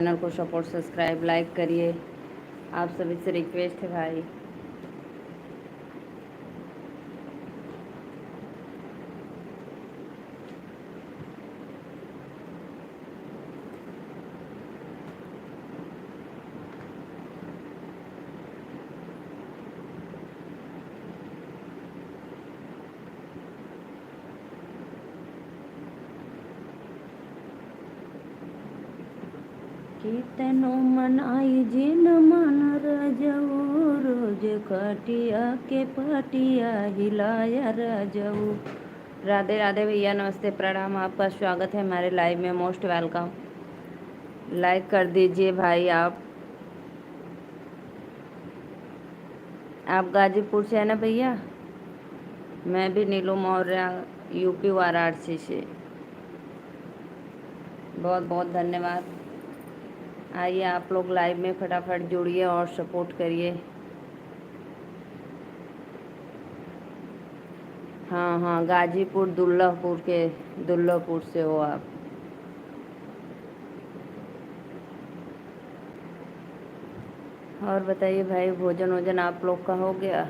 Channel को support, subscribe, like करिए। आप सभी से रिक्वेस्ट है भाई। कीर्तनो मनाई जिन मन रजऊ, रोज खटिया के पटिया हिलाया रजऊ। राधे राधे भैया, नमस्ते, प्रणाम। आपका स्वागत है हमारे लाइव में, मोस्ट वेलकम। लाइक कर दीजिए भाई। आप गाजीपुर से है ना भैया? मैं भी नीलू मौर्य, यूपी वाराणसी से। बहुत बहुत धन्यवाद। आइए आप लोग लाइव में फटाफट जुड़िए और सपोर्ट करिए। हाँ हाँ, गाजीपुर दुल्लापुर से हो आप। और बताइए भाई, भोजन वोजन आप लोग का हो गया?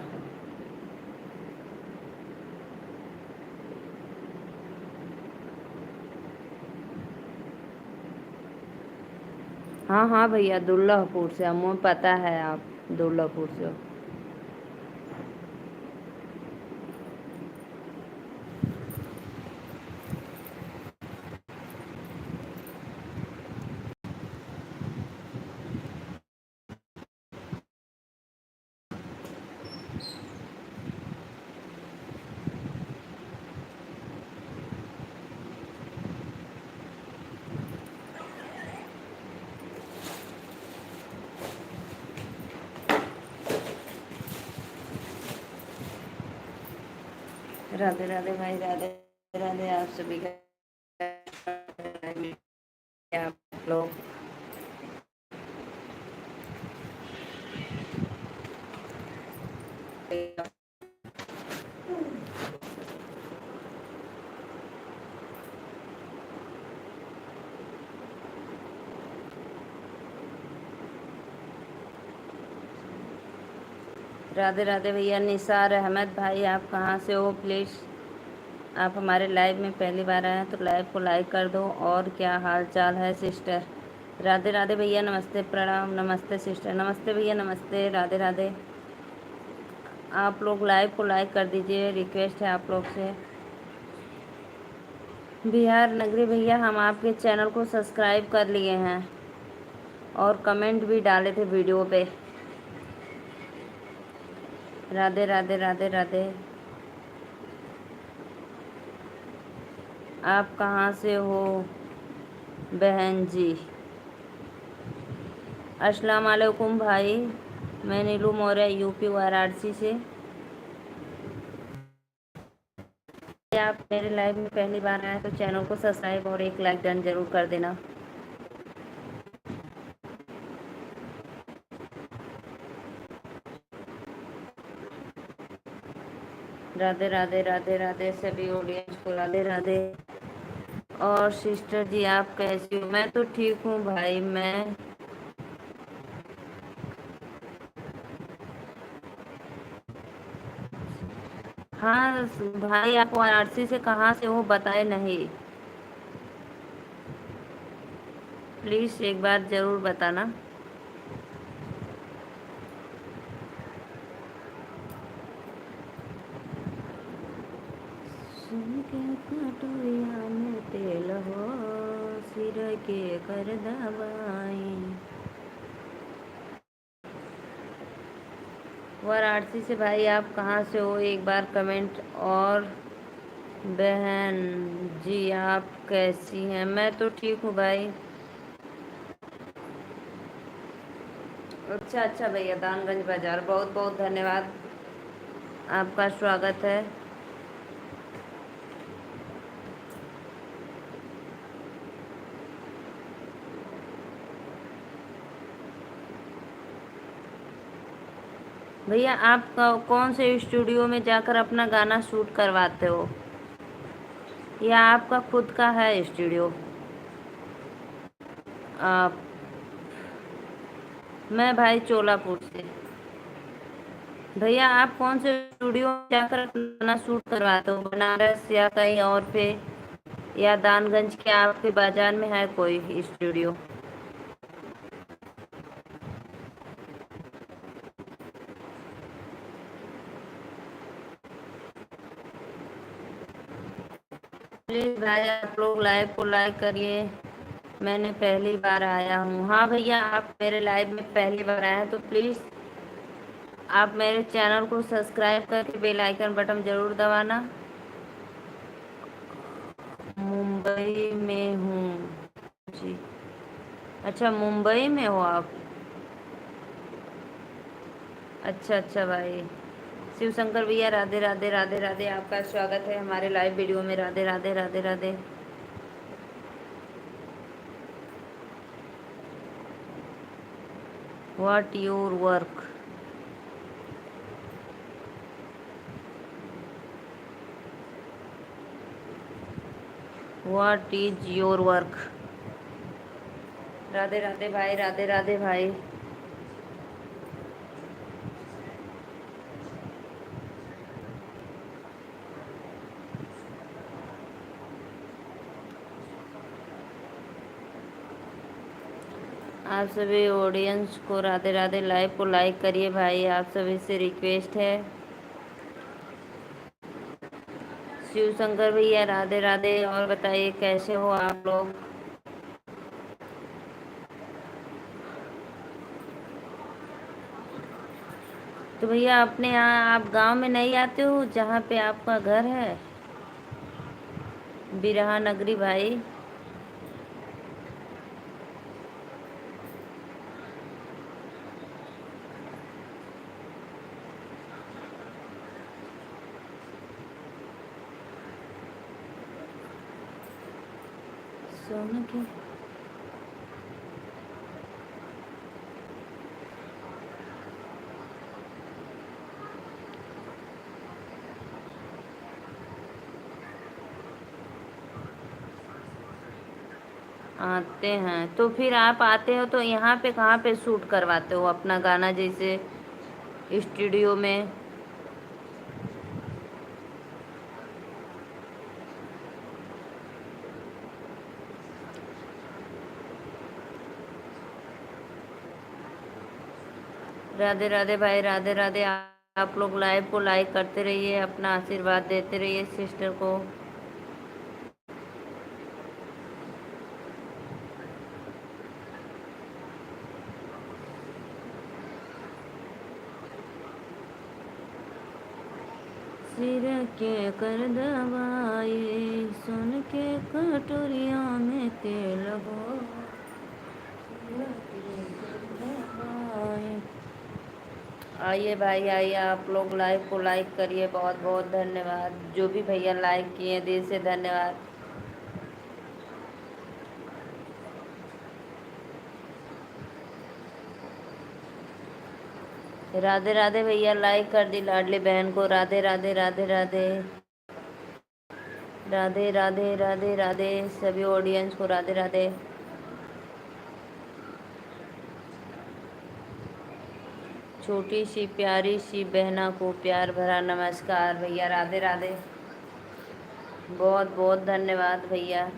हाँ हाँ भैया, दुल्लापुर से, हमें पता है आप दुल्लापुर से हो। राधे राधे भाई, राधे राधे आप सभी का। आप लोग राधे राधे भैया। निसार अहमद भाई, आप कहाँ से हो? प्लीज़, आप हमारे लाइव में पहली बार आए हैं तो लाइव को लाइक कर दो। और क्या हाल चाल है सिस्टर? राधे राधे भैया, नमस्ते, प्रणाम। नमस्ते सिस्टर, नमस्ते भैया, नमस्ते, राधे राधे। आप लोग लाइव को लाइक कर दीजिए, रिक्वेस्ट है आप लोग से। बिहार नगरी भैया, हम आपके चैनल को सब्सक्राइब कर लिए हैं और कमेंट भी डाले थे वीडियो पे। राधे राधे, राधे राधे। आप कहाँ से हो बहन जी? अस्सलाम वालेकुम भाई। मैं नीलू मौर्य, यूपी वाराणसी से। आप मेरे लाइव में पहली बार आए तो चैनल को सब्सक्राइब और एक लाइक डन जरूर कर देना। राधे राधे, राधे राधे सभी ऑडियंस को, राधे राधे। और सिस्टर जी, आप कैसी हो? मैं तो ठीक हूँ भाई। मैं हाँ भाई, आप वाराणसी से कहाँ से हो बताए नहीं? प्लीज़ एक बार ज़रूर बताना। सुन के कटोरिया में तेल हो, सिर के कर दवाई। वाराणसी से भाई, आप कहाँ से हो? एक बार कमेंट। और बहन जी, आप कैसी हैं? मैं तो ठीक हूँ भाई। अच्छा अच्छा भैया, दानगंज बाज़ार, बहुत बहुत धन्यवाद। आपका स्वागत है। भैया, आप कौन से स्टूडियो में जाकर अपना गाना शूट करवाते हो, या आपका खुद का है स्टूडियो? आप मैं भाई चोलापुर से। भैया आप कौन से स्टूडियो में जाकर अपना शूट करवाते हो, बनारस या कहीं और पे, या दानगंज के आपके बाजार में है कोई स्टूडियो? प्लीज भाई आप लोग लाइव को लाइक करिए। मैंने पहली बार आया हूँ। हाँ भैया आप मेरे लाइव में पहली बार आए हैं तो प्लीज़ आप मेरे चैनल को सब्सक्राइब करके बेल आइकन बटन ज़रूर दबाना। मुंबई में हूँ जी। अच्छा मुंबई में हो आप? अच्छा अच्छा भाई। शिव शंकर भैया राधे राधे राधे राधे, आपका स्वागत है हमारे लाइव वीडियो में। Radhe Radhe Radhe Radhe. What your work? What is your work? Radhe Radhe भाई, राधे राधे भाई। आप सभी ऑडियंस को राधे राधे, लाइव को लाइक करिए भाई, आप सभी से रिक्वेस्ट है। शिव शंकर भैया राधे राधे। और बताइए कैसे हो आप लोग? तो भैया अपने यहाँ आप गांव में नहीं आते हो जहाँ पे आपका घर है? बिरहा नगरी भाई। सोने के आते हैं तो फिर आप आते हो तो यहाँ पे कहाँ पे शूट करवाते हो अपना गाना, जैसे स्टूडियो में? राधे राधे भाई, राधे राधे। आप लोग लाइव को लाइक करते रहिए, अपना आशीर्वाद देते रहिए सिस्टर को। सिर के कर दबाए, सुन के कटोरिया में तेल हो। आइए भाई आइए, आप लोग लाइव को लाइक करिए। बहुत बहुत धन्यवाद जो भी भैया लाइक किए, दिल से धन्यवाद। राधे राधे भैया, लाइक कर दी लाडली बहन को। राधे राधे राधे राधे राधे राधे राधे राधे सभी ऑडियंस को राधे राधे। छोटी सी प्यारी सी बहना को प्यार भरा नमस्कार भैया। राधे राधे, बहुत बहुत धन्यवाद भैया।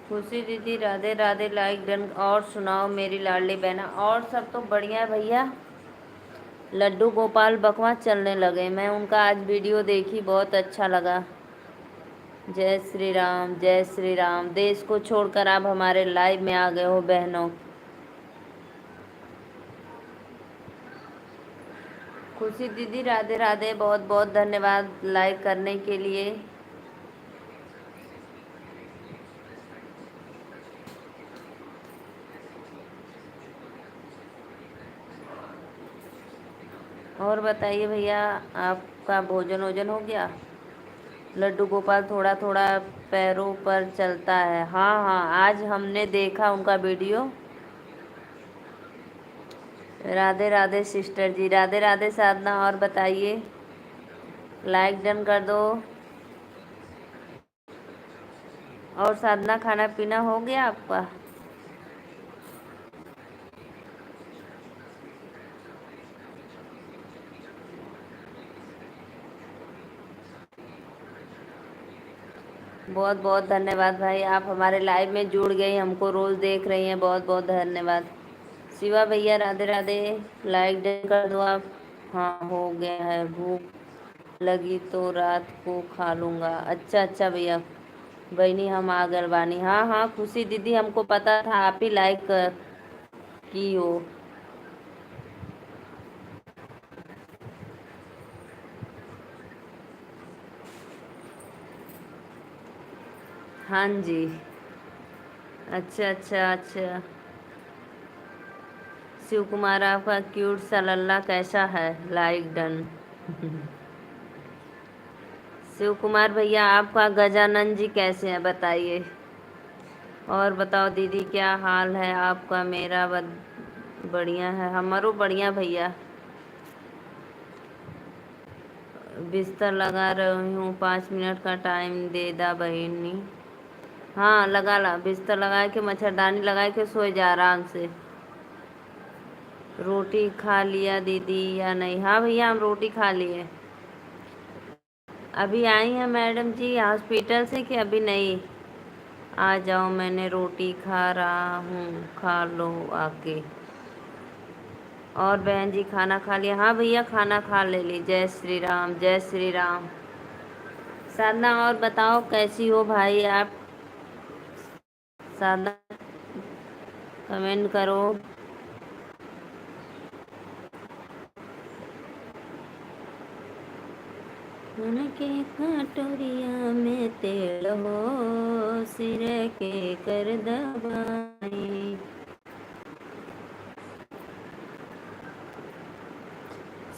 खुशी दीदी राधे राधे, लाइक डन। और सुनाओ मेरी लाडली बहना? और सब तो बढ़िया है भैया। लड्डू गोपाल बकवास चलने लगे, मैं उनका आज वीडियो देखी, बहुत अच्छा लगा। जय श्री राम, जय श्री राम। देश को छोड़कर आप हमारे लाइव में आ गए हो बहनों। खुशी दीदी राधे राधे, बहुत बहुत धन्यवाद लाइक करने के लिए। और बताइए भैया, आपका भोजन वोजन हो गया? लड्डू गोपाल थोड़ा थोड़ा पैरों पर चलता है। हाँ हाँ, आज हमने देखा उनका वीडियो। राधे राधे सिस्टर जी, राधे राधे साधना। और बताइए, लाइक डन कर दो। और साधना, खाना पीना हो गया आपका? बहुत बहुत धन्यवाद भाई, आप हमारे लाइव में जुड़ गई, हमको रोज़ देख रही हैं, बहुत बहुत धन्यवाद। शिवा भैया राधे राधे, लाइक डन कर दो आप। हाँ हो गया है, भूख लगी तो रात को खा लूँगा। अच्छा अच्छा भैया, बहनी हम आगर बानी। हाँ हाँ खुशी दीदी, हमको पता था आप ही लाइक की हो। हाँ जी। अच्छा अच्छा अच्छा। शिव कुमार आपका क्यूट सा लल्ला कैसा है? Like done. शिव कुमार भैया, आपका गजानन जी कैसे हैं बताइए। और बताओ दीदी, क्या हाल है आपका? मेरा बढ़िया है, हमारो बढ़िया भैया। बिस्तर लगा रही हूँ, 5 मिनट का टाइम दे दा बहनी। हाँ लगा ला, बिस्तर लगा के मच्छरदानी लगा के सो जा आराम से। रोटी खा लिया दीदी या नहीं? हाँ भैया हम रोटी खा लिए। अभी आई हैं मैडम जी हॉस्पिटल से कि अभी नहीं? आ जाओ, मैंने रोटी खा रहा हूँ, खा लो आके। और बहन जी खाना खा लिया? हाँ भैया खाना खा ले ली। जय श्री राम, जय श्री राम। साधना और बताओ कैसी हो भाई आप? साधना कमेंट करो। उनके कटोरिया में तेल हो, सिर के कर दबाई।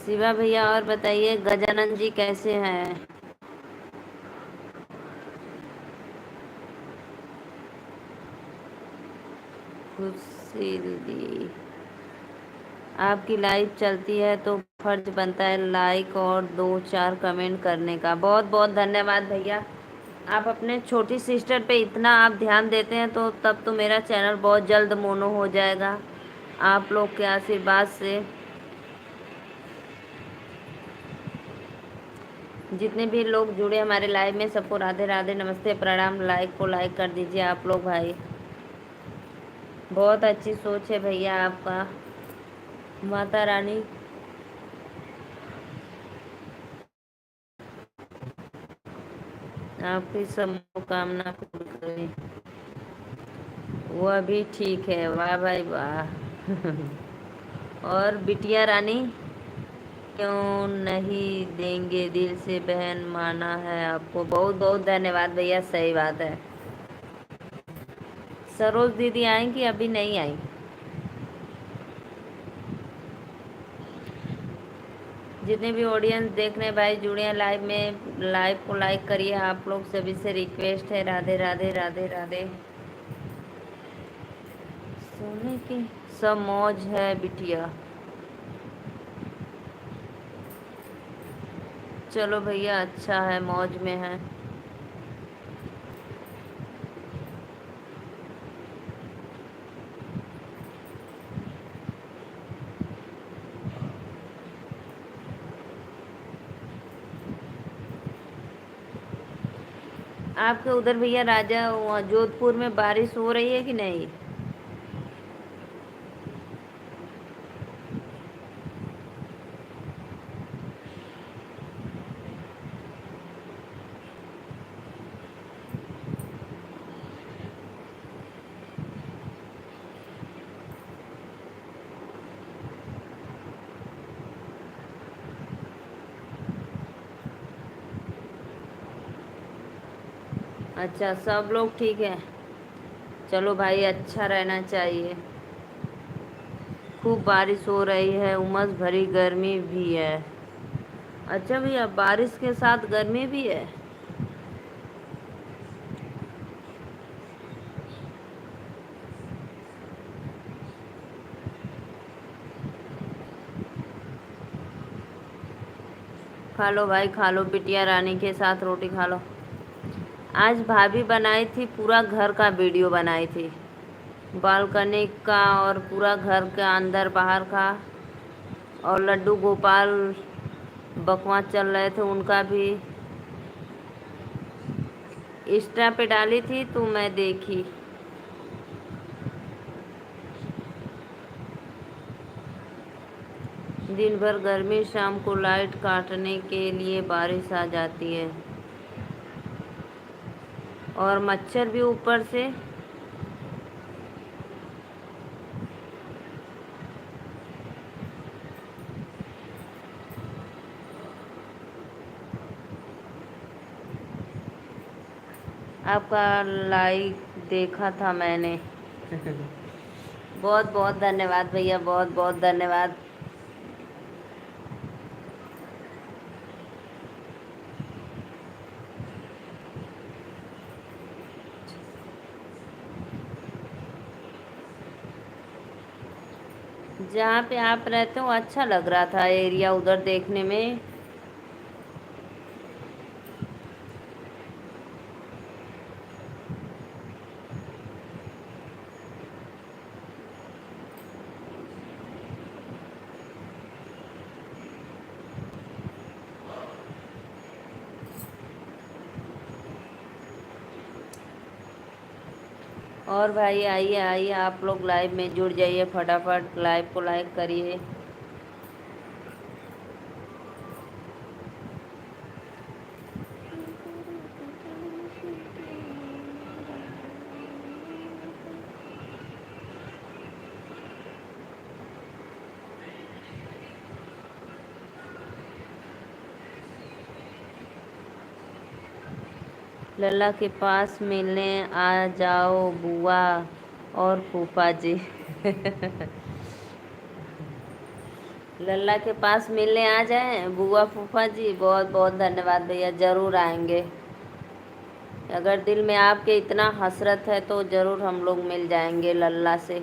शिवा भैया और बताइए, गजानन जी कैसे हैं? खुशी दीदी, आपकी लाइव चलती है तो फर्ज बनता है लाइक और 2-4 कमेंट करने का। बहुत बहुत धन्यवाद भैया, आप अपने छोटी सिस्टर पे इतना आप ध्यान देते हैं, तो तब तो मेरा चैनल बहुत जल्द मोनो हो जाएगा आप लोग के आशीर्वाद से। जितने भी लोग जुड़े हमारे लाइव में, सबको राधे राधे, नमस्ते, प्रणाम। लाइक को लाइक कर दीजिए आप लोग भाई। बहुत अच्छी सोच है भैया आपका। माता रानी आपकी सब मनोकामना पूर्ण करे। वो अभी ठीक है, वाह भाई वाह। और बिटिया रानी, क्यों नहीं देंगे, दिल से बहन माना है आपको। बहुत बहुत धन्यवाद भैया, सही बात है। सरोज दीदी आई कि अभी नहीं आई? जितने भी ऑडियंस देख रहे हैं भाई, जुड़े हैं लाइव में, लाइव को लाइक करिए। आप लोग सभी से रिक्वेस्ट है। राधे राधे राधे राधे। सोने की सब मौज है बिटिया। चलो भैया अच्छा है, मौज में है। आपके उधर भैया राजा वहाँ जोधपुर में बारिश हो रही है कि नहीं? अच्छा सब लोग ठीक है। चलो भाई अच्छा रहना चाहिए। खूब बारिश हो रही है, उमस भरी गर्मी भी है। अच्छा भैया, बारिश के साथ गर्मी भी है? खा लो भाई, खा लो, बिटिया रानी के साथ रोटी खा लो। आज भाभी बनाई थी, पूरा घर का वीडियो बनाई थी, बालकनी का और पूरा घर के अंदर बाहर का। और लड्डू गोपाल बकवास चल रहे थे, उनका भी इंस्टा पे डाली थी तो मैं देखी। दिन भर गर्मी, शाम को लाइट काटने के लिए बारिश आ जाती है, और मच्छर भी ऊपर से। आपका लाइक देखा था मैंने। बहुत बहुत धन्यवाद भैया, बहुत बहुत धन्यवाद। जहाँ पे आप रहते हो अच्छा लग रहा था एरिया उधर देखने में। और भाई आइए आइए, आप लोग लाइव में जुड़ जाइए, फटाफट लाइव को लाइक करिए। लल्ला के पास मिलने आ जाओ बुआ और फूफा जी। लल्ला के पास मिलने आ जाए बुआ फूफा जी, बहुत बहुत धन्यवाद भैया, ज़रूर आएंगे। अगर दिल में आपके इतना हसरत है तो ज़रूर हम लोग मिल जाएंगे लल्ला से।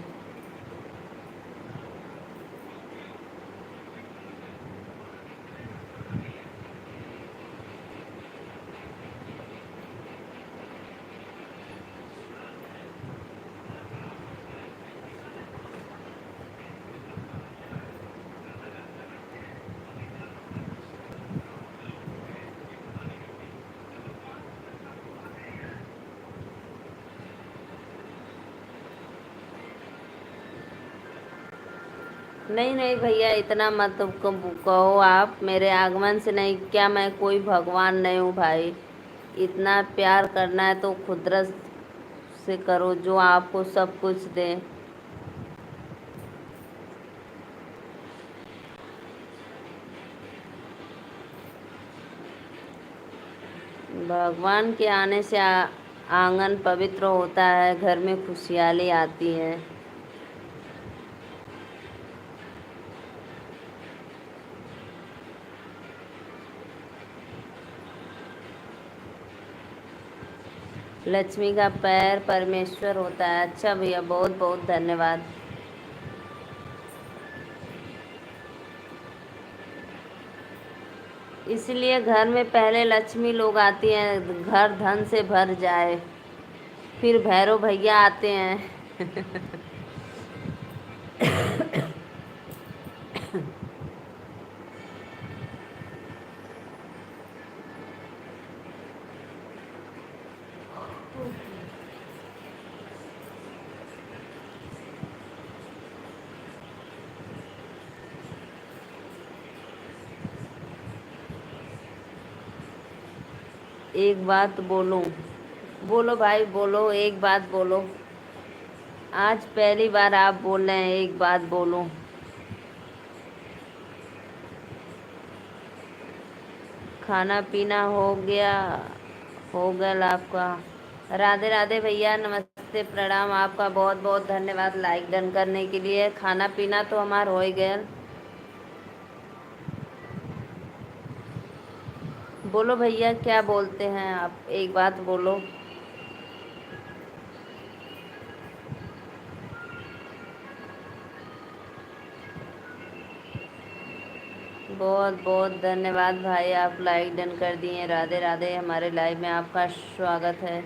नहीं नहीं भैया, इतना मत कहो आप, मेरे आगमन से नहीं, क्या मैं कोई भगवान नहीं हूँ भाई। इतना प्यार करना है तो खुदरत से करो जो आपको सब कुछ दे। भगवान के आने से आंगन पवित्र होता है, घर में खुशहाली आती है। लक्ष्मी का पैर परमेश्वर होता है। अच्छा भैया, बहुत बहुत धन्यवाद। इसलिए घर में पहले लक्ष्मी लोग आती हैं, घर धन से भर जाए, फिर भैरव भैया आते हैं। एक बात बोलूं? बोलो भाई बोलो, एक बात बोलो। आज पहली बार आप बोल रहे हैं, एक बात बोलो। खाना पीना हो गया आपका? राधे राधे भैया, नमस्ते, प्रणाम, आपका बहुत बहुत धन्यवाद लाइक डन करने के लिए। खाना पीना तो हमारा हो ही गया। बोलो भैया, क्या बोलते हैं आप, एक बात बोलो। बहुत बहुत धन्यवाद भाई, आप लाइक डन कर दिए। राधे राधे, हमारे लाइव में आपका स्वागत है।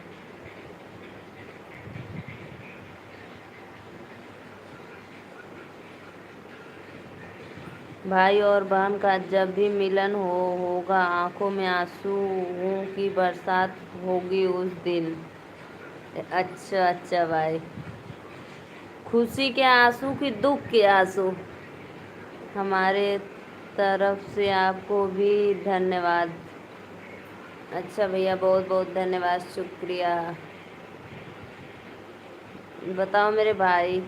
भाई और बहन का जब भी मिलन होगा, आंखों में आंसुओं की बरसात होगी उस दिन। अच्छा अच्छा भाई, खुशी के आंसू कि दुख के आंसू? हमारे तरफ से आपको भी धन्यवाद। अच्छा भैया, बहुत बहुत धन्यवाद, शुक्रिया। बताओ मेरे भाई।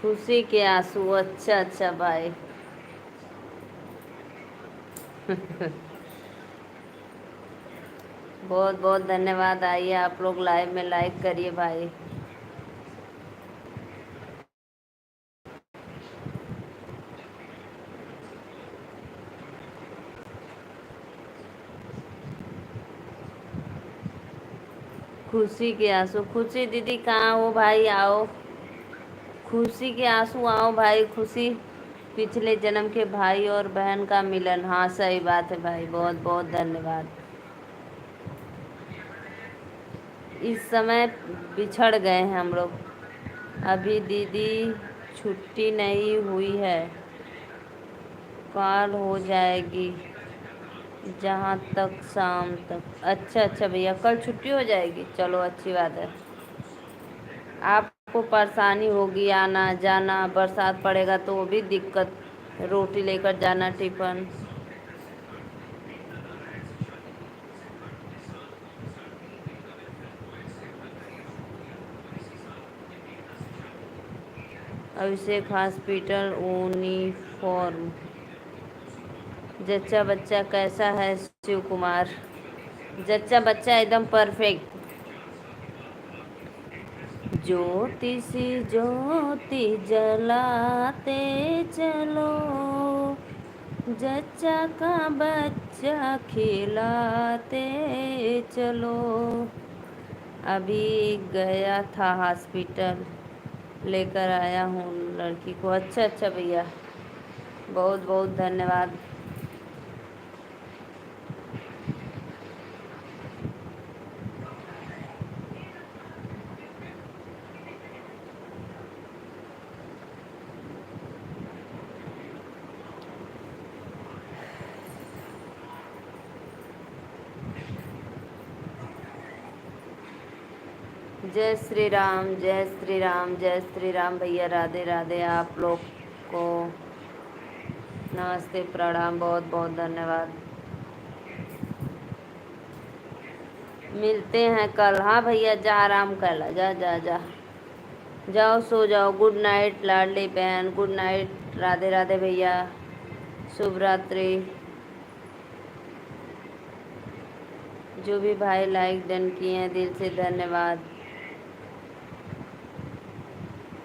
खुशी के आंसू, अच्छा अच्छा भाई। बहुत बहुत धन्यवाद। आइए आप लोग लाइव में लाइक करिए भाई। खुशी के आंसू, खुशी दीदी कहाँ हो भाई, आओ। खुशी के आंसू आओ भाई, खुशी पिछले जन्म के भाई और बहन का मिलन। हाँ सही बात है भाई, बहुत बहुत धन्यवाद। इस समय बिछड़ गए हैं हम लोग। अभी दीदी छुट्टी नहीं हुई है, कॉल हो जाएगी जहाँ तक शाम तक। अच्छा अच्छा भैया, कल छुट्टी हो जाएगी, चलो अच्छी बात है। आपको परेशानी होगी आना जाना, बरसात पड़ेगा तो वो भी दिक्कत, रोटी लेकर जाना, टिफिन। अभिषेक हॉस्पिटल यूनिफॉर्म। जच्चा बच्चा कैसा है शिव कुमार? जच्चा बच्चा एकदम परफेक्ट। ज्योति सी ज्योति जलाते चलो, जच्चा का बच्चा खिलाते चलो। अभी गया था हॉस्पिटल, लेकर आया हूँ लड़की को। अच्छा अच्छा भैया, बहुत बहुत धन्यवाद। जय श्री राम, जय श्री राम, जय श्री राम भैया, राधे राधे। आप लोग को नमस्ते, प्रणाम, बहुत बहुत धन्यवाद। मिलते हैं कल। हाँ भैया, जा आराम कर ला, जा जा जा, जाओ सो जाओ। गुड नाइट लाडली बहन, गुड नाइट। राधे राधे भैया, शुभ रात्रि। जो भी भाई लाइक डन किए हैं, दिल से धन्यवाद।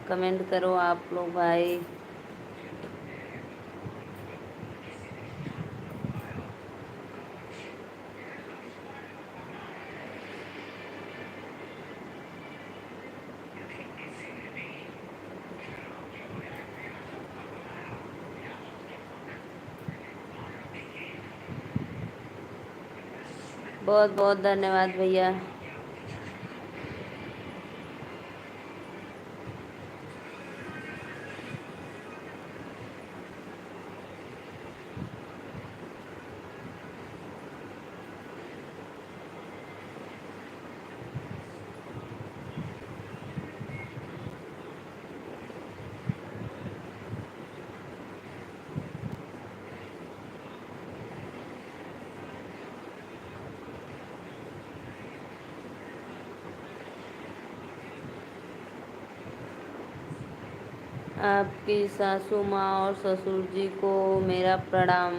कमेंट करो आप लोग भाई। बहुत बहुत धन्यवाद भैया। आपकी सासू माँ और ससुर जी को मेरा प्रणाम।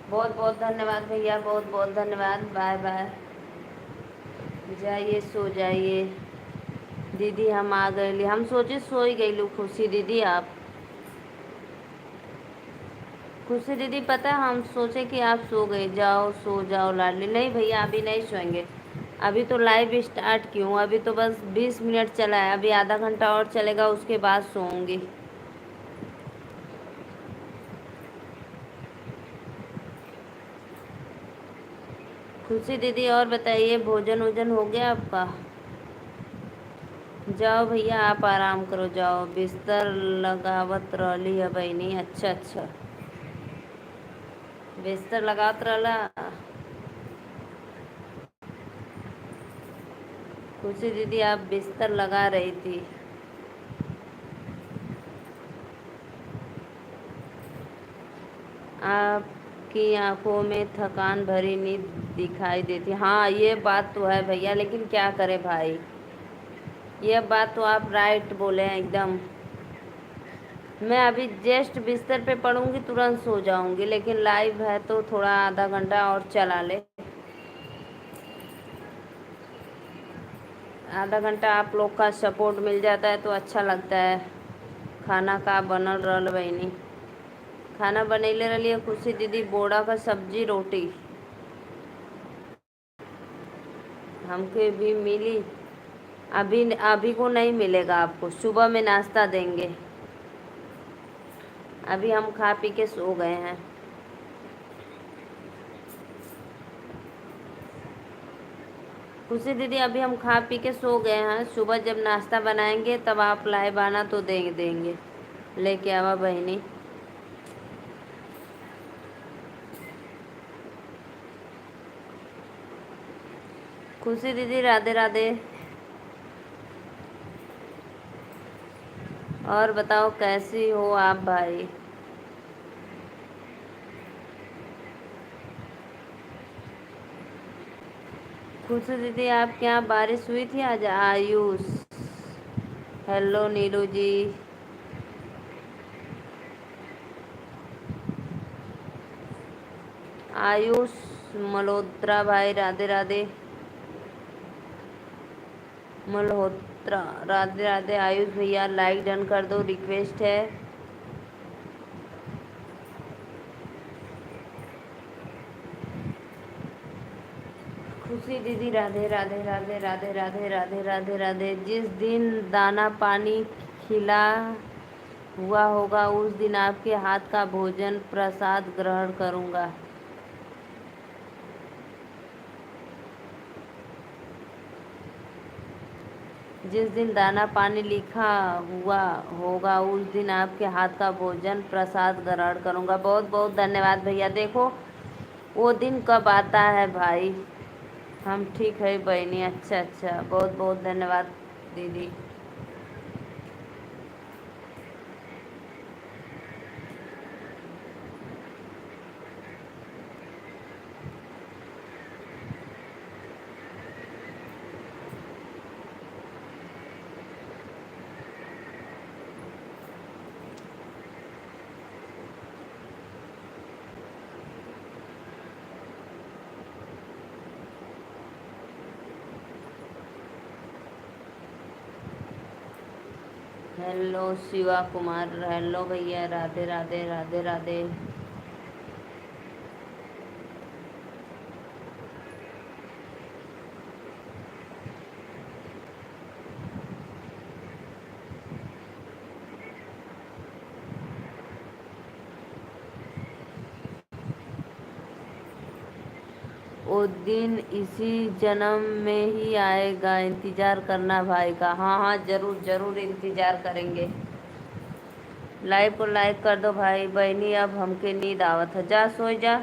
बहुत बहुत धन्यवाद भैया, बहुत बहुत धन्यवाद। बाय बाय, जाइए सो जाइए। दीदी हम आ गए, हम सोचे सो ही गई। खुशी दीदी आप खुशी दीदी पता है हम सोचे कि आप सो गए, जाओ सो जाओ लाडली। नहीं भैया अभी नहीं सोएंगे, अभी तो लाइव स्टार्ट की हूँ, अभी तो बस 20 मिनट चला है, अभी आधा घंटा और चलेगा उसके बाद सोऊंगी। खुशी दीदी और बताइए भोजन वोजन हो गया आपका? जाओ भैया आप आराम करो, जाओ बिस्तर लगावत रहली है बहनी। अच्छा अच्छा, बिस्तर लगावत रहला। खुशी दीदी आप बिस्तर लगा रही थी। आपकी आंखों में थकान भरी नींद दिखाई देती। हाँ ये बात तो है भैया, लेकिन क्या करें भाई, ये बात तो आप राइट बोले हैं एकदम। मैं अभी जस्ट बिस्तर पे पड़ूंगी तुरंत सो जाऊंगी, लेकिन लाइव है तो थोड़ा आधा घंटा और चला ले। आधा घंटा आप लोग का सपोर्ट मिल जाता है तो अच्छा लगता है। खाना का बनल रहल बहनी? खाना बनैले रही खुशी दीदी, बोड़ा का सब्जी रोटी। हमके भी मिली, अभी अभी को नहीं मिलेगा आपको, सुबह में नाश्ता देंगे। अभी हम खा पी के सो गए हैं। खुशी दीदी अभी हम खा पी के सो गए हैं, सुबह जब नाश्ता बनाएंगे तब आप लाइव आना तो देंगे लेके आवा बहनी। खुशी दीदी राधे राधे। और बताओ कैसी हो आप भाई? खुशी दीदी आपके यहाँ बारिश हुई थी आज? आयुष, हेलो नीलू जी। आयुष मल्होत्रा भाई राधे राधे। मल्होत्रा राधे राधे। आयुष भैया लाइक डन कर दो, रिक्वेस्ट है। खुशी दीदी राधे राधे राधे राधे राधे राधे राधे राधे। जिस दिन दाना पानी खिला हुआ होगा उस दिन आपके हाथ का भोजन प्रसाद ग्रहण करूँगा। जिस दिन दाना पानी लिखा हुआ होगा उस दिन आपके हाथ का भोजन प्रसाद ग्रहण करूँगा। बहुत बहुत धन्यवाद भैया। देखो वो दिन कब आता है भाई। हम ठीक है बहनी। अच्छा अच्छा, बहुत बहुत धन्यवाद दीदी। हेलो शिवा कुमार, हेलो भैया राधे राधे राधे राधे। वो दिन इसी जन्म में ही आएगा, इंतजार करना भाई का। हाँ हाँ जरूर जरूर इंतजार करेंगे। लाइव को लाइक कर दो भाई बहनी। अब हमके नींद आवत है, जा सो जा,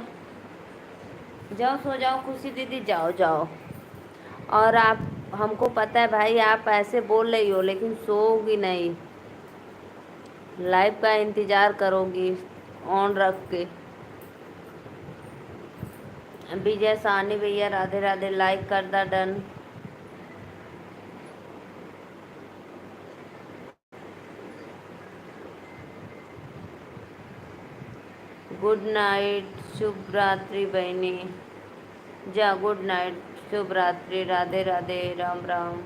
जाओ सो जाओ खुशी दीदी, जाओ जाओ। और आप, हमको पता है भाई आप ऐसे बोल रही हो लेकिन सोओगी नहीं, लाइव का इंतजार करोगी ऑन रख के। विजय साहनी भैया राधे राधे, लाइक कर दा डन। गुड नाइट, शुभ रात्रि बहनी, जा गुड नाइट, शुभ रात्रि, राधे राधे, राम राम।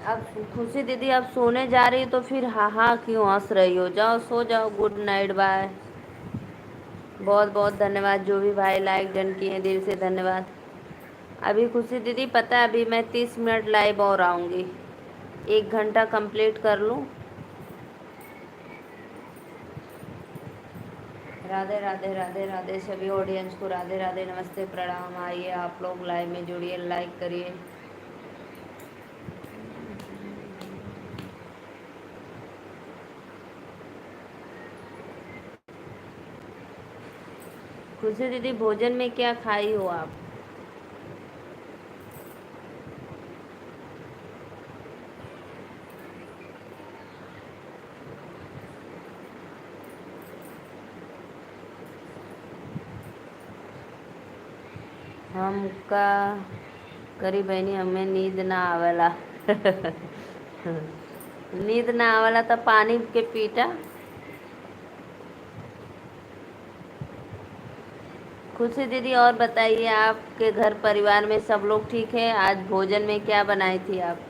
अब खुशी दीदी अब सोने जा रही तो फिर हाँ हाँ क्यों हंस रही हो? जाओ सो जाओ। Good night, bye. बहुत बहुत धन्यवाद जो भी भाई लाइक डन किए हैं, दिल से धन्यवाद। अभी खुशी दीदी पता है, अभी मैं 30 मिनट लाइव और आऊँगी, 1 घंटा कंप्लीट कर लूँ। राधे राधे राधे राधे सभी ऑडियंस को राधे राधे, नमस्ते, प्रणाम। आइए आप लोग लाइव में जुड़िए, लाइक करिए। खुशी दीदी भोजन में क्या खाई हो आप? हमका करी बहनी हमें नींद ना आवेला। नींद ना आवेला तो पानी के पीटा। खुशी दीदी और बताइए, आपके घर परिवार में सब लोग ठीक है? आज भोजन में क्या बनाई थी आप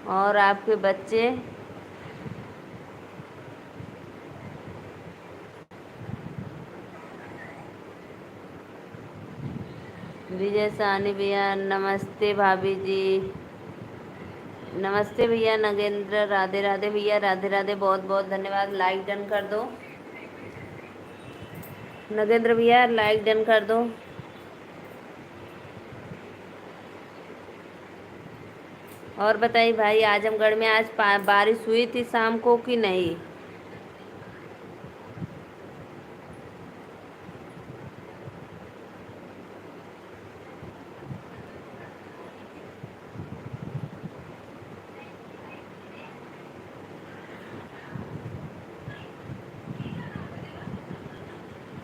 और आपके बच्चे? विजय सानी भैया नमस्ते, भाभी जी नमस्ते भैया। नगेंद्र राधे राधे भैया, राधे राधे, बहुत बहुत धन्यवाद। लाइक डन कर दो नगेंद्र भैया, लाइक डन कर दो। और बताइए भाई, आजमगढ़ में आज बारिश हुई थी शाम को कि नहीं?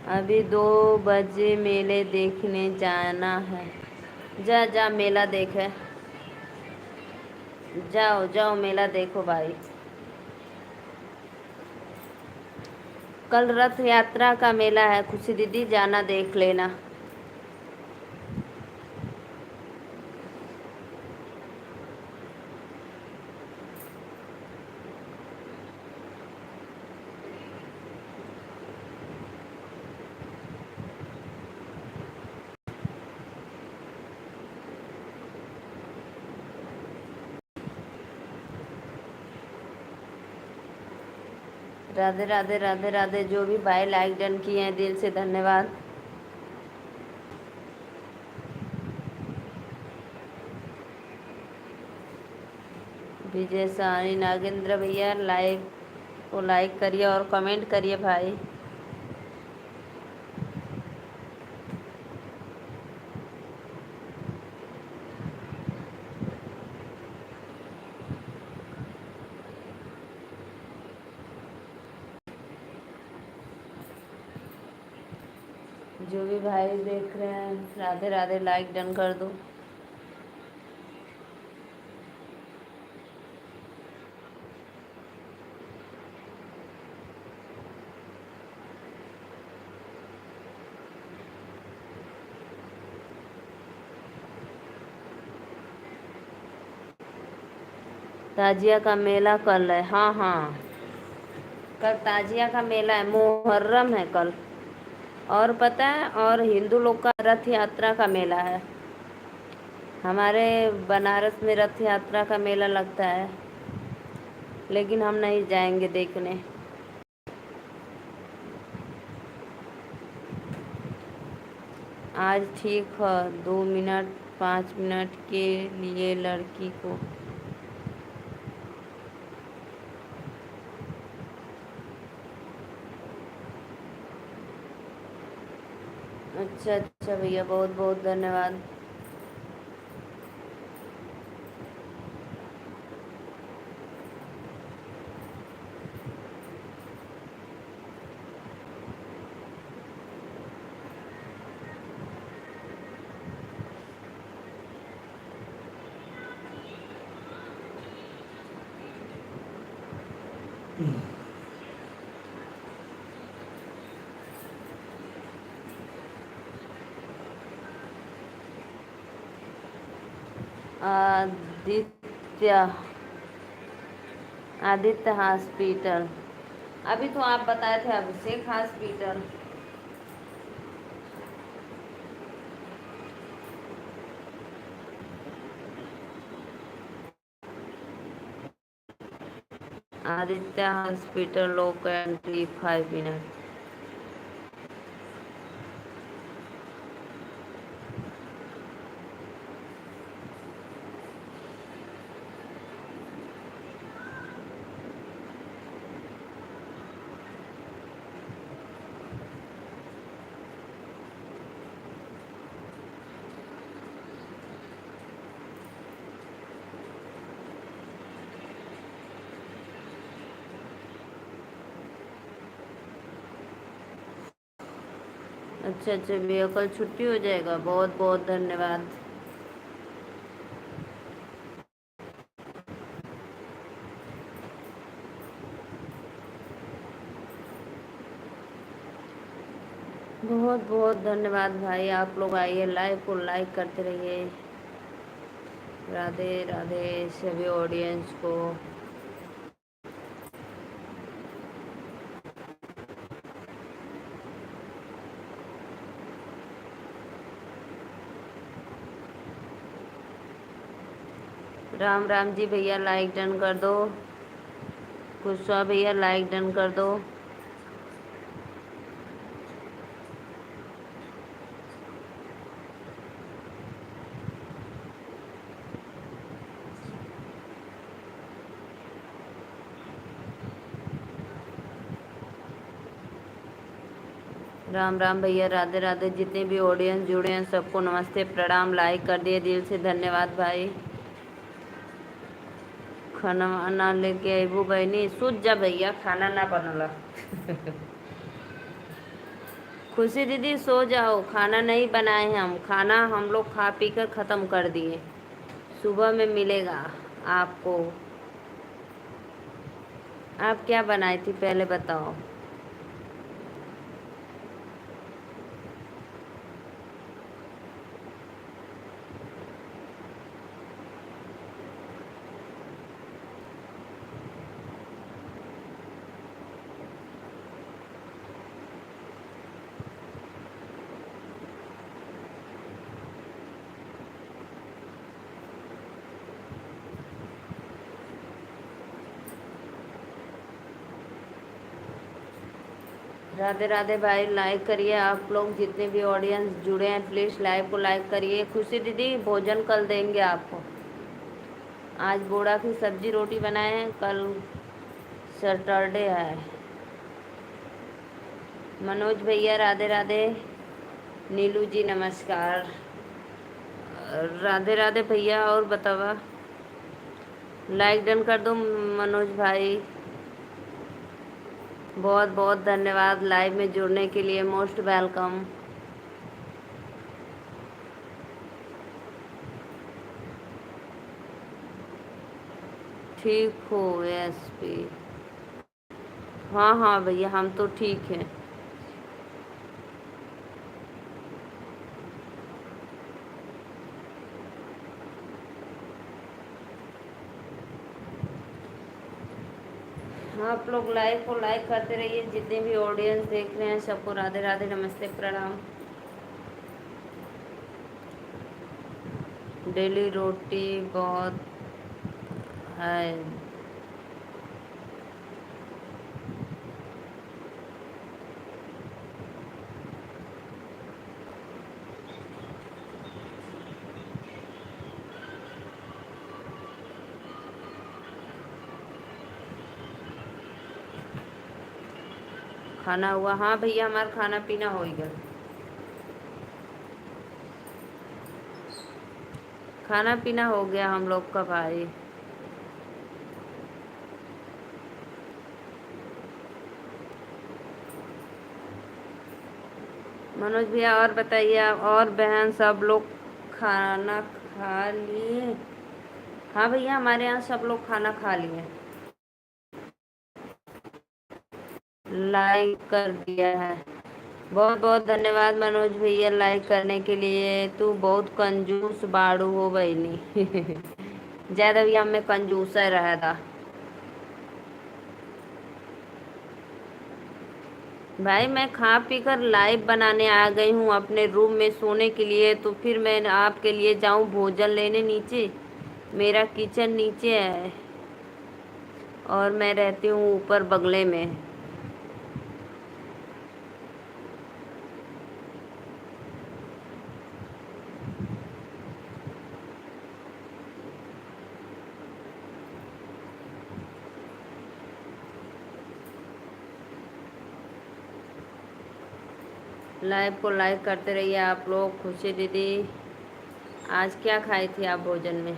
अभी 2 बजे मेले देखने जाना है। जा जा मेला देखे, जाओ जाओ मेला देखो भाई। कल रथ यात्रा का मेला है खुशी दीदी, जाना देख लेना। राधे राधे राधे राधे जो भी भाई लाइक डन किए हैं, दिल से धन्यवाद। विजय सानी, नागेंद्र भैया लाइव को लाइक करिए और कमेंट करिए भाई। जो भी भाई देख रहे हैं, राधे राधे, लाइक डन कर दो। ताजिया का मेला कल है, हाँ हाँ, कल ताजिया का मेला है, मुहर्रम है कल। और पता है, और हिंदू लोग का रथ यात्रा का मेला है। हमारे बनारस में रथ यात्रा का मेला लगता है, लेकिन हम नहीं जाएंगे देखने। आज ठीक है, 2 मिनट 5 मिनट के लिए लड़की को। अच्छा अच्छा भैया, बहुत बहुत धन्यवाद। आदित्य आदित्य, आदित्य हॉस्पिटल। अभी तो आप बताए थे अभिषेक हॉस्पिटल। आदित्य हॉस्पिटल, लोक एंट्री 5 मिनट। अच्छा अच्छा भैया, कल छुट्टी हो जाएगा। बहुत बहुत धन्यवाद। बहुत बहुत धन्यवाद भाई। आप लोग आइए, लाइव को लाइक करते रहिए। राधे राधे सभी ऑडियंस को। राम राम जी भैया, लाइक डन कर दो। कुशवा भैया लाइक डन कर दो। राम राम भैया, राधे राधे। जितने भी ऑडियंस जुड़े हैं सबको नमस्ते प्रणाम। लाइक कर दिए, दिल से धन्यवाद भाई। खाना वाना लेके अबू बहनी, सूझ जा भैया, खाना ना बनला। खुशी दीदी सो जाओ, खाना नहीं बनाए हैं हम। खाना हम लोग खा पी कर ख़त्म कर दिए। सुबह में मिलेगा आपको। आप क्या बनाई थी पहले बताओ। राधे राधे भाई, लाइक करिए। आप लोग जितने भी ऑडियंस जुड़े हैं प्लीज़ लाइव को लाइक करिए। खुशी दीदी भोजन कल देंगे आपको। आज बोड़ा की सब्जी रोटी बनाए हैं, कल सैटरडे है। मनोज भैया राधे राधे। नीलू जी नमस्कार। राधे राधे भैया। और बतावा, लाइक डन कर दो मनोज भाई। बहुत बहुत धन्यवाद लाइव में जुड़ने के लिए। Most welcome. ठीक हो एसपी? हाँ हाँ भैया, हम तो ठीक हैं। आप लोग लाइव को लाइक करते रहिए। जितने भी ऑडियंस देख रहे हैं सबको राधे राधे नमस्ते प्रणाम। डेली रोटी बहुत है। खाना हुआ? हाँ भैया, हमारा खाना पीना हो गया। खाना पीना हो गया हम लोग का भाई। मनोज भैया और बताइए आप और बहन सब लोग खाना खा लिए? हाँ भैया, हमारे यहाँ सब लोग खाना खा लिए। लाइक कर दिया है। बहुत बहुत धन्यवाद मनोज भैया लाइक करने के लिए। तू बहुत कंजूस बाड़ू हो बहनी। ज़्यादा भी हम में कंजूसा रहा था। भाई मैं खा पी कर लाइव बनाने आ गई हूँ अपने रूम में सोने के लिए, तो फिर मैं आपके लिए जाऊँ भोजन लेने नीचे? मेरा किचन नीचे है और मैं रहती हूँ ऊपर बगले में। लाइव को लाइक करते रहिए आप लोग। खुशी दीदी, आज क्या खाई थी आप भोजन में?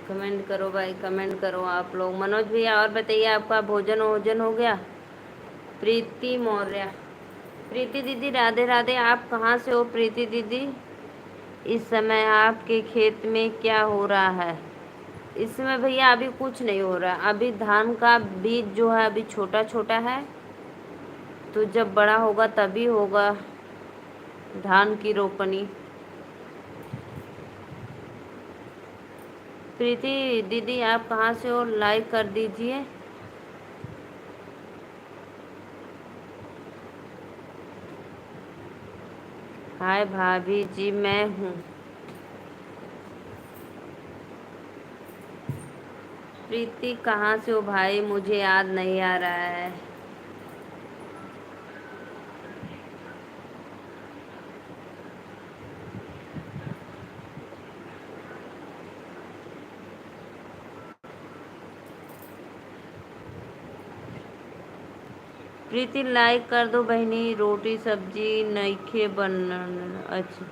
कमेंट करो भाई, कमेंट करो आप लोग। मनोज भैया और बताइए, आपका भोजन वोजन हो गया? प्रीति मौर्य, प्रीति दीदी राधे राधे। आप कहाँ से हो प्रीति दीदी? इस समय आपके खेत में क्या हो रहा है? इस समय भैया अभी कुछ नहीं हो रहा, अभी धान का बीज जो है अभी छोटा छोटा है, तो जब बड़ा होगा तभी होगा धान की रोपनी। प्रीति दीदी आप कहाँ से हो? लाइक कर दीजिए। हाय भाभी जी, मैं हूँ। प्रीति कहाँ से हो भाई? मुझे याद नहीं आ रहा है। प्रीति लाइक कर दो बहनी। रोटी सब्जी नईखे बन। अच्छा,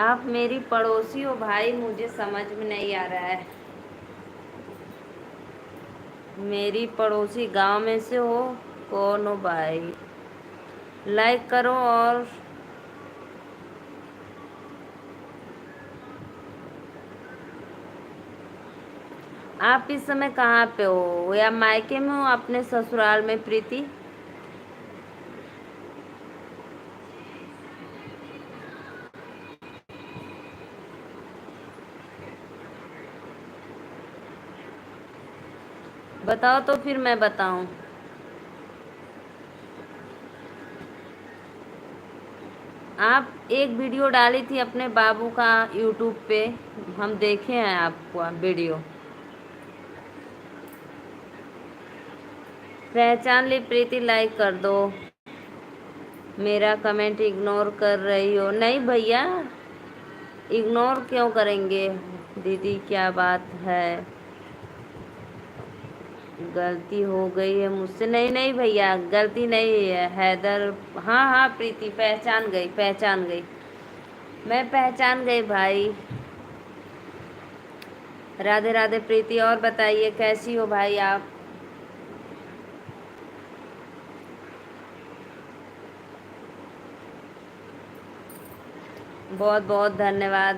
आप मेरी पड़ोसी हो भाई? मुझे समझ में नहीं आ रहा है। मेरी पड़ोसी गांव में से हो? कौन हो भाई? लाइक करो। और आप इस समय कहाँ पे हो? या मायके में हो अपने ससुराल में प्रीति? बताओ तो फिर मैं बताऊं। आप एक वीडियो डाली थी अपने बाबू का यूट्यूब पे, हम देखे हैं आपका वीडियो। पहचान ली प्रीति, लाइक कर दो। मेरा कमेंट इग्नोर कर रही हो? नहीं भैया, इग्नोर क्यों करेंगे? दीदी क्या बात है, गलती हो गई है मुझसे? नहीं नहीं भैया, गलती नहीं है हैदर। हाँ हाँ प्रीति, पहचान गई, पहचान गई, मैं पहचान गई भाई। राधे राधे प्रीति। और बताइए कैसी हो भाई आप? बहुत बहुत धन्यवाद।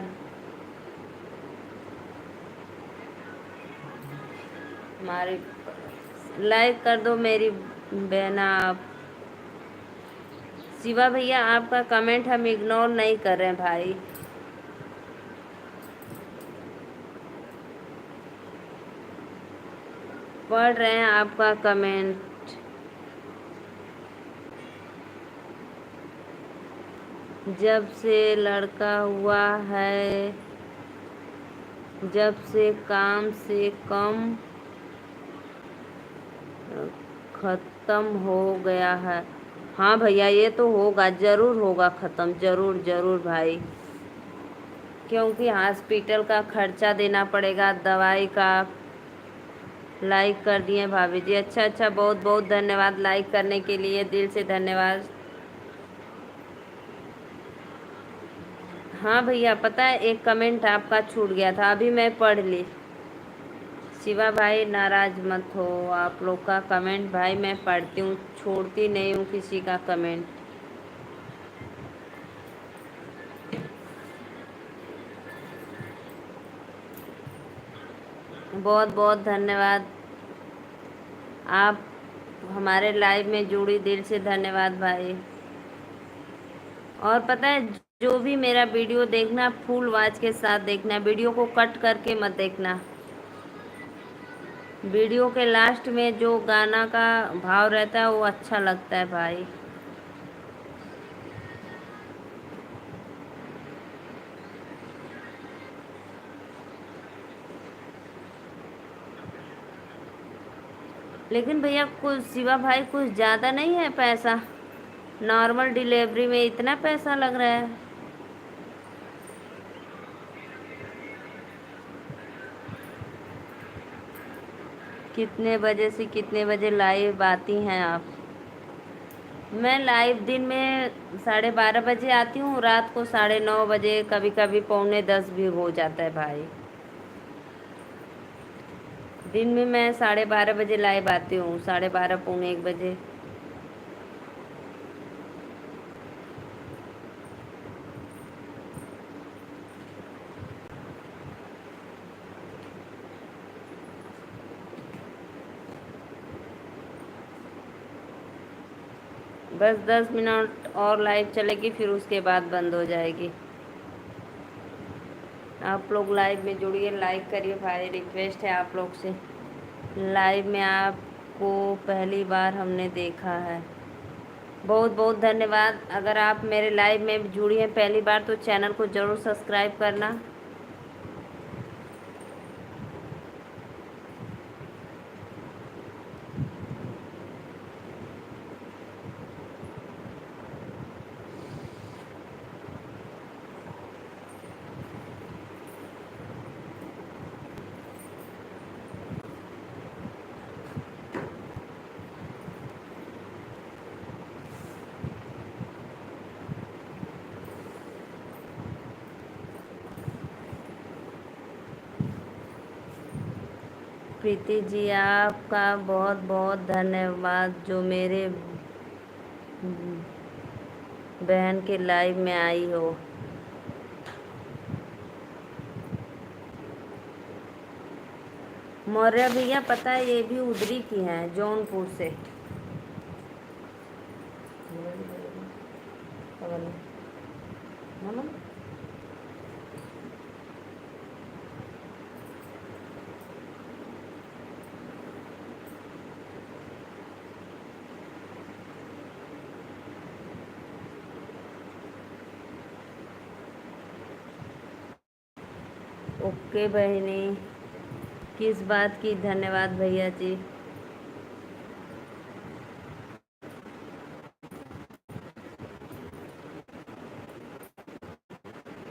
हमारी लाइक कर दो मेरी बहना आप। शिवा भैया आपका कमेंट हम इग्नोर नहीं कर रहे हैं भाई। पढ़ रहे हैं आपका कमेंट। जब से लड़का हुआ है, जब से काम से कम खत्म हो गया है। हाँ भैया, ये तो होगा, ज़रूर होगा ख़त्म, ज़रूर ज़रूर भाई, क्योंकि हॉस्पिटल का खर्चा देना पड़ेगा, दवाई का। लाइक कर दिए भाभी जी। अच्छा अच्छा, बहुत बहुत धन्यवाद लाइक करने के लिए, दिल से धन्यवाद। हाँ भैया, पता है एक कमेंट आपका छूट गया था, अभी मैं पढ़ ली। शिवा भाई नाराज मत हो, आप लोग का कमेंट भाई मैं पढ़ती हूँ, छोड़ती नहीं हूँ किसी का कमेंट। बहुत बहुत धन्यवाद, आप हमारे लाइव में जुड़ी, दिल से धन्यवाद भाई। और पता है, जो भी मेरा वीडियो देखना फुल वॉच के साथ देखना, वीडियो को कट करके मत देखना। वीडियो के लास्ट में जो गाना का भाव रहता है वो अच्छा लगता है भाई। लेकिन भैया कुछ शिवा भाई कुछ ज़्यादा नहीं है पैसा? नॉर्मल डिलीवरी में इतना पैसा लग रहा है? कितने बजे से कितने बजे लाइव आती हैं आप? मैं लाइव दिन में 12:30 बजे आती हूँ, रात को 9:30 बजे, कभी कभी 9:45 भी हो जाता है भाई। दिन में मैं 12:30 बजे लाइव आती हूँ, 12:30 9:45 बजे। बस 10 मिनट और लाइव चलेगी, फिर उसके बाद बंद हो जाएगी। आप लोग लाइव में जुड़िए, लाइक करिए भाई, रिक्वेस्ट है आप लोग से। लाइव में आपको पहली बार हमने देखा है, बहुत बहुत धन्यवाद। अगर आप मेरे लाइव में जुड़ी हैं पहली बार तो चैनल को ज़रूर सब्सक्राइब करना। प्रीति जी आपका बहुत बहुत धन्यवाद, जो मेरे बहन के लाइव में आई हो। मौर्य भैया पता है ये भी उधरी की हैं, जौनपुर से। ओके बहनी, किस बात की धन्यवाद भैया जी?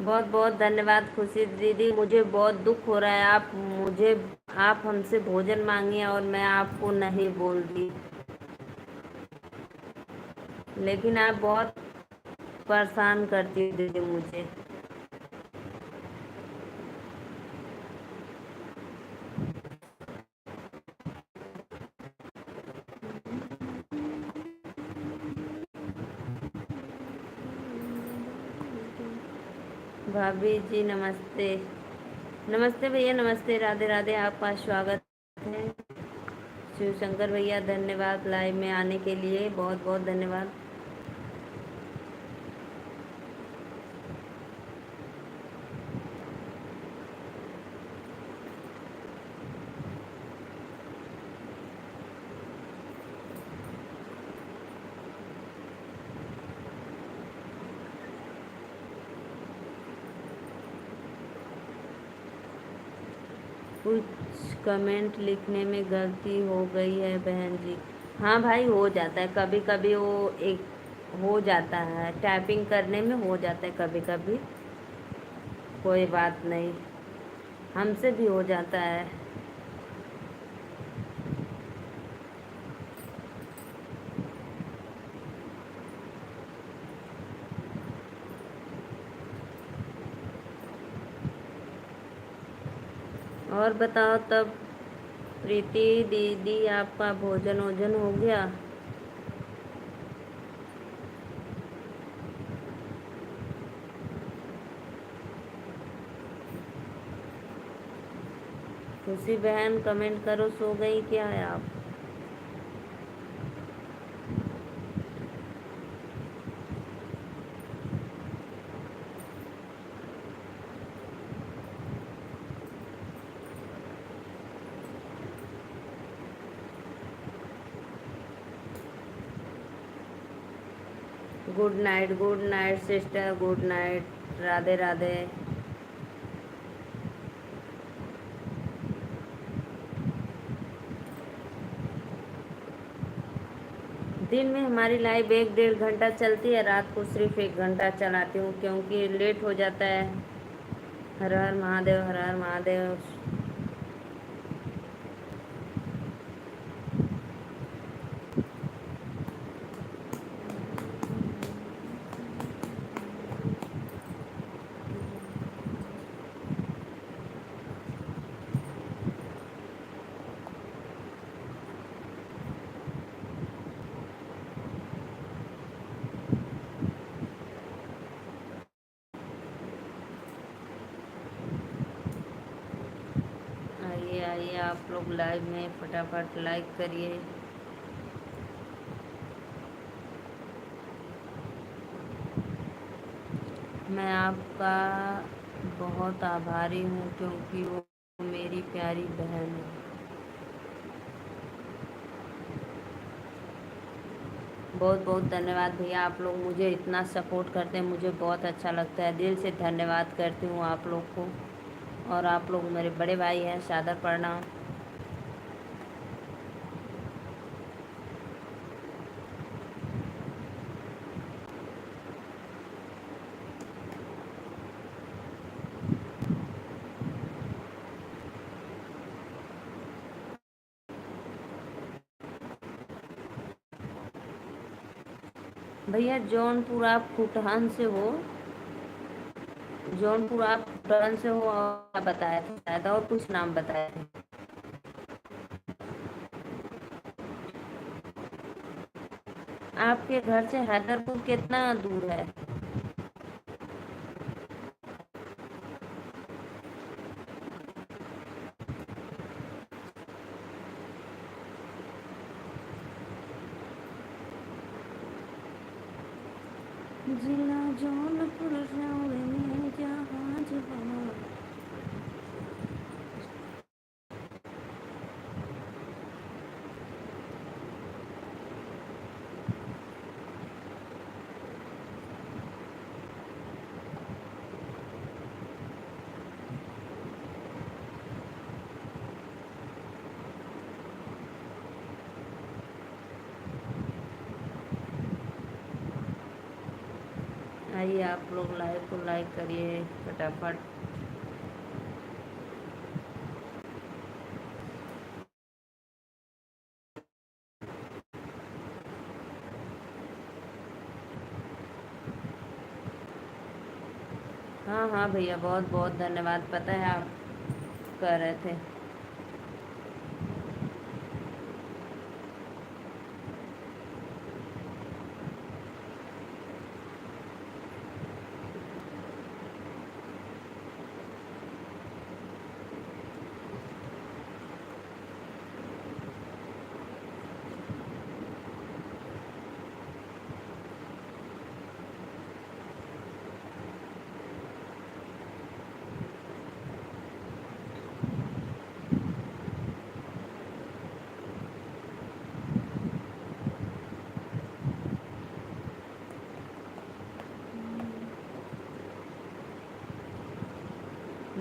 बहुत बहुत धन्यवाद खुशी दीदी, मुझे बहुत दुख हो रहा है। आप हमसे भोजन मांगिए और मैं आपको नहीं बोल दी, लेकिन आप बहुत परेशान करती हो दीदी मुझे। भाभी जी नमस्ते। नमस्ते भैया, नमस्ते, राधे राधे, आपका स्वागत है। शिव शंकर भैया धन्यवाद लाइव में आने के लिए, बहुत बहुत धन्यवाद। कुछ कमेंट लिखने में गलती हो गई है बहन जी। हाँ भाई, हो जाता है कभी कभी, वो एक हो जाता है, टाइपिंग करने में हो जाता है कभी कभी, कोई बात नहीं, हमसे भी हो जाता है। और बताओ तब, प्रीति दीदी, आपका भोजन वोजन हो गया? खुशी बहन कमेंट करो, सो गई क्या है आप? Good night sister, good night, Radhe Radhe. दिन में हमारी लाइव 1-1.5 घंटा चलती है, रात को सिर्फ 1 घंटा चलाती हूँ क्योंकि लेट हो जाता है। हर हर महादेव, हर हर महादेव। आइए आइए आप लोग लाइव में फटाफट लाइक करिए। मैं आपका बहुत आभारी हूँ क्योंकि वो मेरी प्यारी बहन है। बहुत बहुत धन्यवाद भैया, आप लोग मुझे इतना सपोर्ट करते हैं, मुझे बहुत अच्छा लगता है। दिल से धन्यवाद करती हूँ आप लोग को। और आप लोग मेरे बड़े भाई हैं, सादर प्रणाम। भैया जौनपुर आप फुटहन से हो? जौनपुर आप फुटहन से हो, और क्या बताया था शायद, और कुछ नाम बताया थे। आपके घर से हैदरपुर कितना दूर है? जिला जौनपुर में जहाज बना। आइए आप लोग लाइव को लाइक करिए फटाफट। हाँ हाँ भैया, बहुत बहुत धन्यवाद। पता है आप कह रहे थे।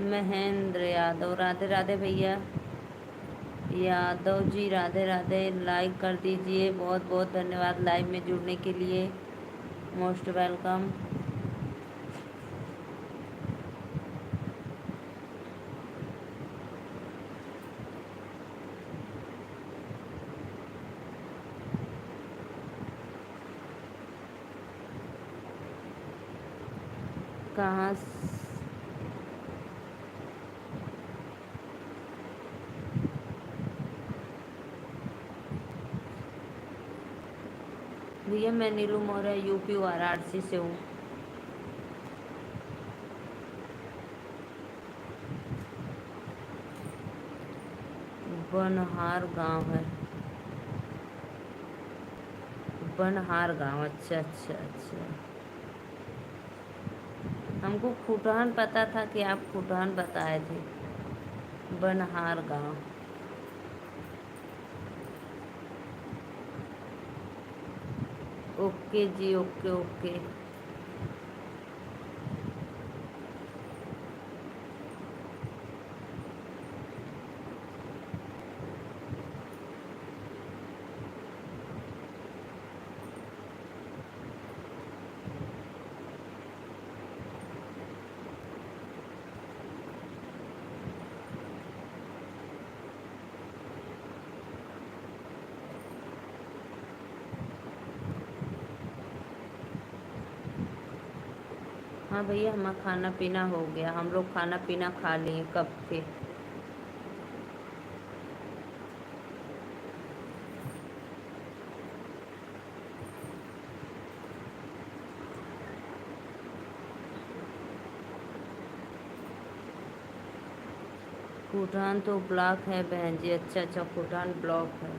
महेंद्र यादव, राधे राधे भैया। यादव जी राधे राधे, लाइक कर दीजिए। बहुत बहुत धन्यवाद लाइव में जुड़ने के लिए। Most welcome. कहाँ भैया मैं नीलू मौर्य यूपी वाराणसी से हूँ। बनहार गांव है। बनहार गांव, अच्छा अच्छा अच्छा। हमको खुटहान पता था कि आप खुटहान बताए थे। बनहार गांव। ओके जी, ओके ओके। हाँ भैया, हमारा खाना पीना हो गया, हम लोग खाना पीना खा लिए कब के। खुटान तो ब्लॉक है बहन जी। अच्छा अच्छा, खुटान ब्लॉक है।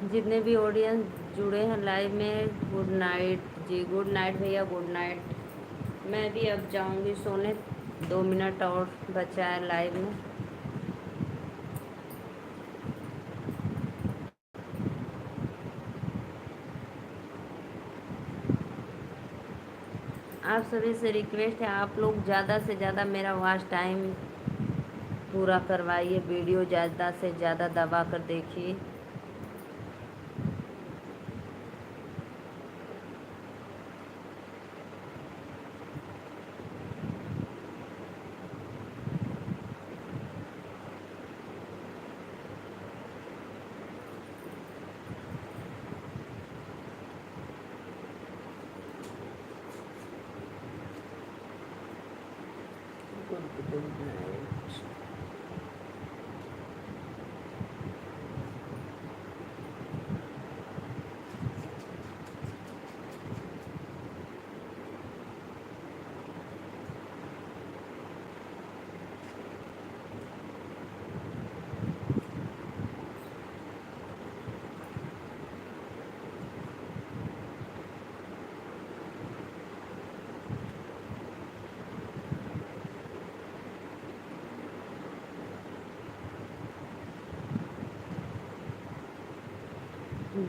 जितने भी ऑडियंस जुड़े हैं लाइव में, गुड नाइट जी। गुड नाइट भैया, गुड नाइट। मैं भी अब जाऊंगी सोने, 2 मिनट और बचा है लाइव में। आप सभी से रिक्वेस्ट है, आप लोग ज़्यादा से ज़्यादा मेरा वॉच टाइम पूरा करवाइए, वीडियो ज़्यादा से ज़्यादा दबा कर देखिए। Good night.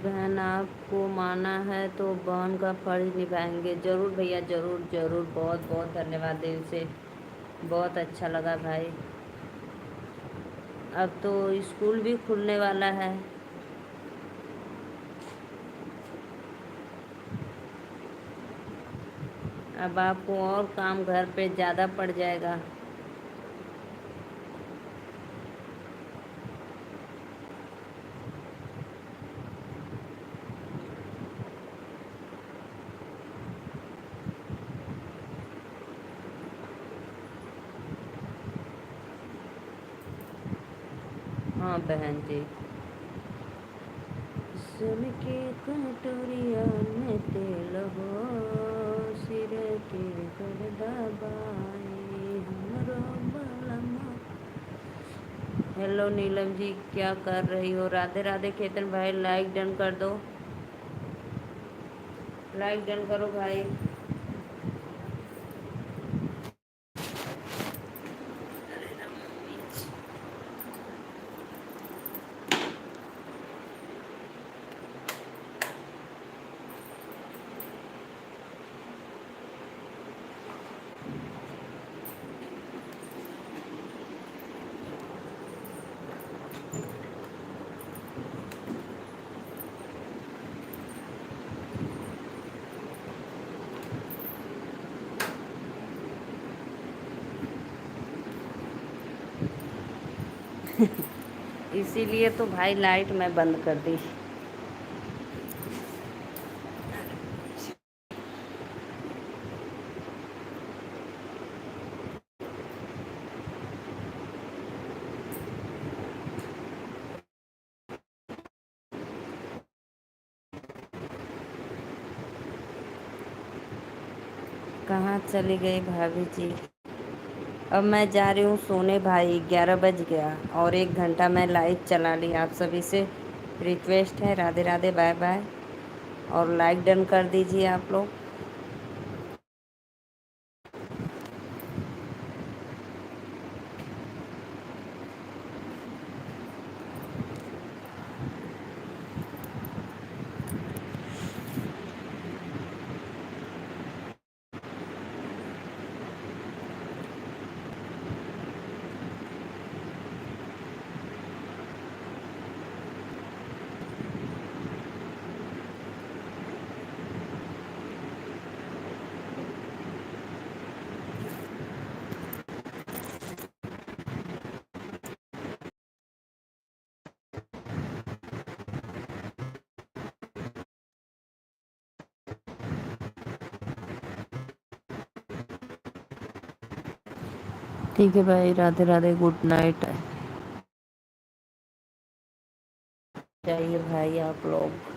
बहन आपको माना है तो बहन का फर्ज निभाएंगे। ज़रूर भैया, ज़रूर ज़रूर। बहुत बहुत धन्यवाद दिल से, बहुत अच्छा लगा भाई। अब तो स्कूल भी खुलने वाला है। अब आपको और काम घर पे ज़्यादा पड़ जाएगा। हाँ बहन जी। सुन के कटोरिया में तेल हो, सिर के गर्दा बाई हमरो बलमा। हेलो नीलम जी, क्या कर रही हो? राधे राधे। केतन भाई लाइक डन कर दो, लाइक डन करो भाई। इसीलिए तो भाई लाइट मैं बंद कर दी। कहाँ चली गई भाभी जी? अब मैं जा रही हूँ सोने भाई, 11 बज गया और 1 घंटा मैं लाइव चला ली। आप सभी से रिक्वेस्ट है, राधे राधे, बाय बाय। और लाइक डन कर दीजिए आप लोग। ठीक है भाई, राधे राधे, गुड नाइट। जाइए भाई आप लोग।